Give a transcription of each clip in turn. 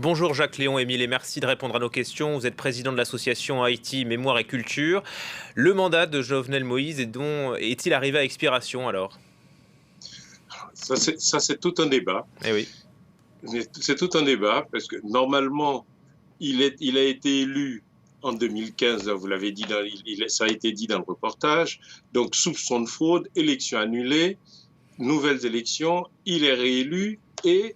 Bonjour Jacques Léon Émile et merci de répondre à nos questions. Vous êtes président de l'association Haïti Mémoire et Culture. Le mandat de Jovenel Moïse est-il arrivé à expiration alors? Ça, c'est tout un débat. Eh oui. C'est tout un débat parce que normalement, il a été élu en 2015, vous l'avez dit, ça a été dit dans le reportage. Donc, soupçon de fraude, élection annulée, nouvelles élections, il est réélu et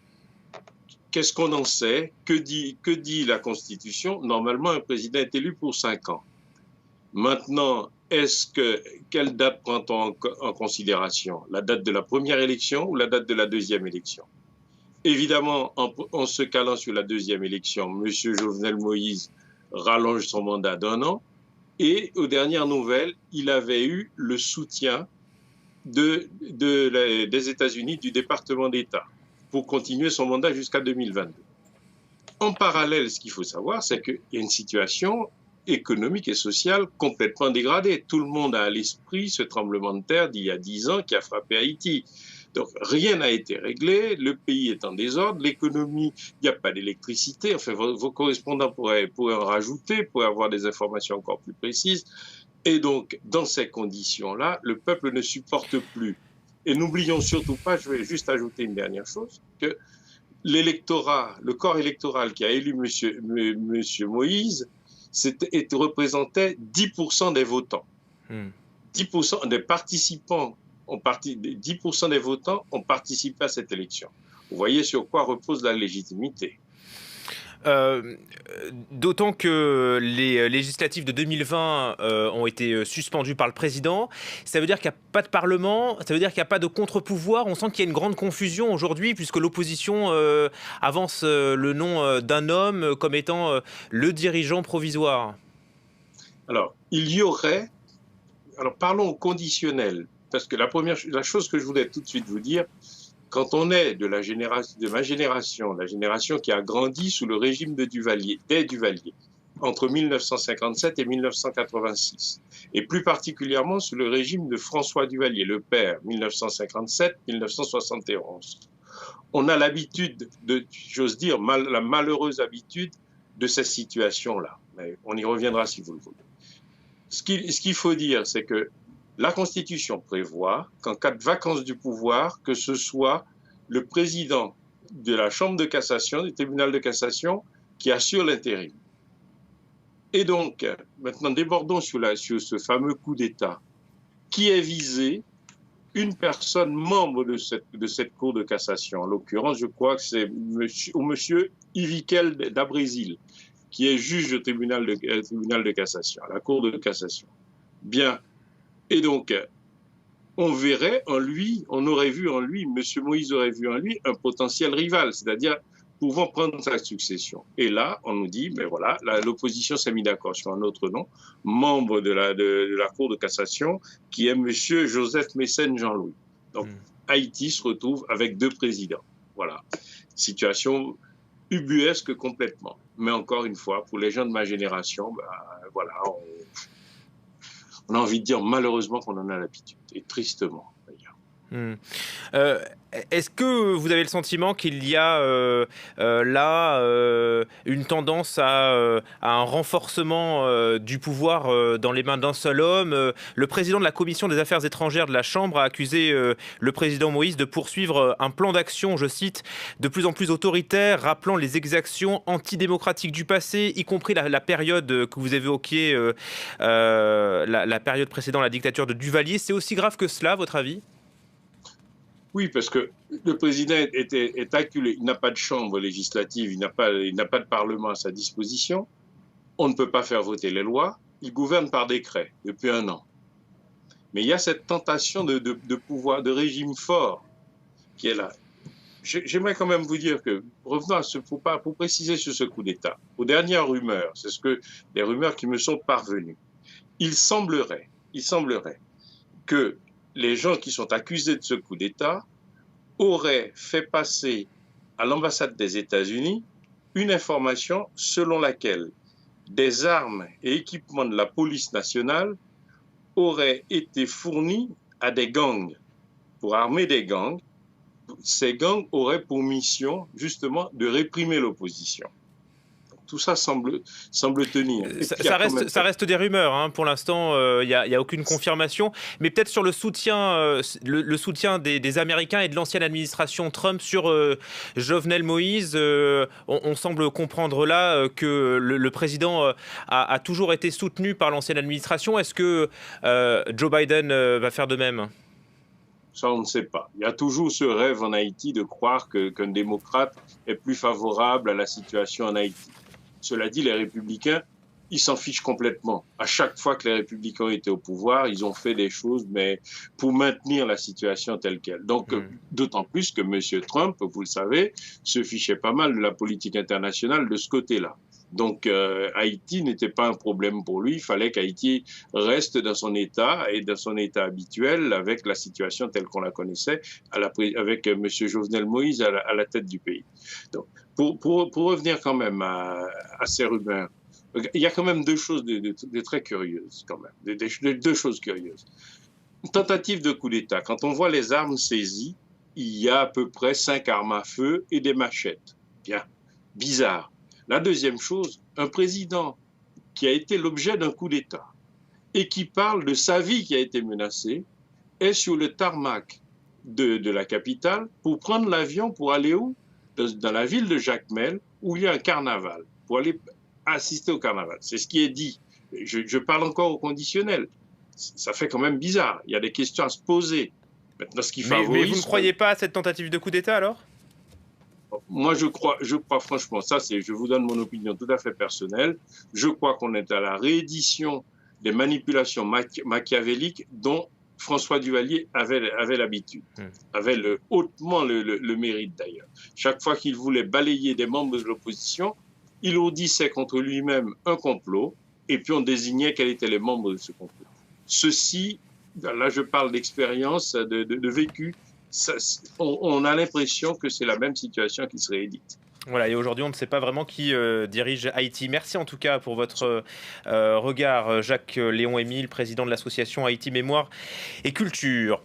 qu'est-ce qu'on en sait? Que dit la Constitution? Normalement, un président est élu pour 5 ans. Maintenant, quelle date prend-on en considération? La date de la première élection ou la date de la deuxième élection? Évidemment, en se calant sur la deuxième élection, M. Jovenel Moïse rallonge son mandat d'1 an et aux dernières nouvelles, il avait eu le soutien des États-Unis, du département d'État, pour continuer son mandat jusqu'à 2022. En parallèle, ce qu'il faut savoir, c'est qu'il y a une situation économique et sociale complètement dégradée. Tout le monde a à l'esprit ce tremblement de terre d'il y a 10 ans qui a frappé Haïti. Donc, rien n'a été réglé, le pays est en désordre, l'économie, il n'y a pas d'électricité. Enfin, vos correspondants pourraient en rajouter, pourraient avoir des informations encore plus précises. Et donc, dans ces conditions-là, le peuple ne supporte plus. Et n'oublions surtout pas, je vais juste ajouter une dernière chose, que l'électorat, le corps électoral qui a élu M. Moïse, représentait 10% des votants. 10% des participants 10% des votants ont participé à cette élection. Vous voyez sur quoi repose la légitimité. D'autant que les législatives de 2020 ont été suspendues par le président. Ça veut dire qu'il n'y a pas de parlement, ça veut dire qu'il n'y a pas de contre-pouvoir. On sent qu'il y a une grande confusion aujourd'hui puisque l'opposition avance le nom d'un homme comme étant le dirigeant provisoire. Alors, parlons au conditionnel. Parce que la chose que je voulais tout de suite vous dire, quand on est de ma génération, la génération qui a grandi sous le régime des Duvalier, entre 1957 et 1986, et plus particulièrement sous le régime de François Duvalier, le père, 1957-1971, on a l'habitude j'ose dire, la malheureuse habitude de cette situation-là. Mais on y reviendra si vous le voulez. Ce qu'il faut dire, c'est que la Constitution prévoit qu'en cas de vacance du pouvoir, que ce soit le président de la Chambre de cassation, du tribunal de cassation, qui assure l'intérim. Et donc, maintenant, débordons sur ce fameux coup d'État. Qui est visé? Une personne membre de cette Cour de cassation. En l'occurrence, je crois que c'est monsieur Ivikel d'Abrésil, qui est juge au tribunal de cassation, à la Cour de cassation. Bien. Et donc, on aurait vu en lui, M. Moïse aurait vu en lui un potentiel rival, c'est-à-dire pouvant prendre sa succession. Et là, on nous dit, ben voilà, l'opposition s'est mise d'accord sur un autre nom, membre de la Cour de cassation, qui est M. Joseph Mécène Jean-Louis. Donc, Haïti se retrouve avec 2 présidents. Voilà. Situation ubuesque complètement. Mais encore une fois, pour les gens de ma génération, ben, voilà, on a envie de dire malheureusement qu'on en a l'habitude, et tristement d'ailleurs. Est-ce que vous avez le sentiment qu'il y a là une tendance à un renforcement du pouvoir dans les mains d'un seul homme? Le président de la Commission des Affaires étrangères de la Chambre a accusé le président Moïse de poursuivre un plan d'action, je cite, de plus en plus autoritaire, rappelant les exactions antidémocratiques du passé, y compris la période que vous évoquiez, la période précédant la dictature de Duvalier. C'est aussi grave que cela, à votre avis? Oui, parce que le président est acculé. Il n'a pas de chambre législative, il n'a pas de parlement à sa disposition. On ne peut pas faire voter les lois. Il gouverne par décret depuis 1 an. Mais il y a cette tentation de pouvoir, de régime fort qui est là. J'aimerais quand même vous dire que, revenons pour préciser sur ce coup d'État, aux dernières rumeurs, les rumeurs qui me sont parvenues, il semblerait que les gens qui sont accusés de ce coup d'État auraient fait passer à l'ambassade des États-Unis une information selon laquelle des armes et équipements de la police nationale auraient été fournis à des gangs, pour armer des gangs, ces gangs auraient pour mission justement de réprimer l'opposition. Tout ça semble tenir. Ça reste des rumeurs, hein. Pour l'instant, il n'y a aucune confirmation. Mais peut-être sur le soutien, le soutien des Américains et de l'ancienne administration Trump sur Jovenel Moïse, on semble comprendre là que le président a toujours été soutenu par l'ancienne administration. Est-ce que Joe Biden va faire de même? Ça, on ne sait pas. Il y a toujours ce rêve en Haïti de croire qu'un démocrate est plus favorable à la situation en Haïti. Cela dit, les républicains, ils s'en fichent complètement. À chaque fois que les républicains étaient au pouvoir, ils ont fait des choses, mais pour maintenir la situation telle qu'elle. Donc, d'autant plus que M. Trump, vous le savez, se fichait pas mal de la politique internationale de ce côté-là. Donc, Haïti n'était pas un problème pour lui. Il fallait qu'Haïti reste dans son état et dans son état habituel avec la situation telle qu'on la connaissait, avec M. Jovenel Moïse à la tête du pays. Donc, pour revenir quand même à ces rumeurs, il y a quand même deux choses de très curieuses, quand même, deux choses curieuses. Une tentative de coup d'État. Quand on voit les armes saisies, il y a à peu près 5 armes à feu et des machettes. Bien, bizarre. La deuxième chose, un président qui a été l'objet d'un coup d'État et qui parle de sa vie qui a été menacée est sur le tarmac de la capitale pour prendre l'avion pour aller où? Dans la ville de Jacmel, où il y a un carnaval, pour aller assister au carnaval. C'est ce qui est dit. Je parle encore au conditionnel. Ça fait quand même bizarre. Il y a des questions à se poser. Maintenant, ce qui favorise... Mais vous ne croyez pas à cette tentative de coup d'État, alors? Moi, je crois franchement, je vous donne mon opinion tout à fait personnelle. Je crois qu'on est à la réédition des manipulations machiavéliques dont François Duvalier avait l'habitude, avait hautement le mérite d'ailleurs. Chaque fois qu'il voulait balayer des membres de l'opposition, il ourdissait contre lui-même un complot et puis on désignait quels étaient les membres de ce complot. Ceci, là je parle d'expérience, de vécu, on a l'impression que c'est la même situation qui se réédite. Voilà, et aujourd'hui, on ne sait pas vraiment qui dirige Haïti. Merci en tout cas pour votre regard, Jacques Léon Émile, président de l'association Haïti Mémoire et Culture.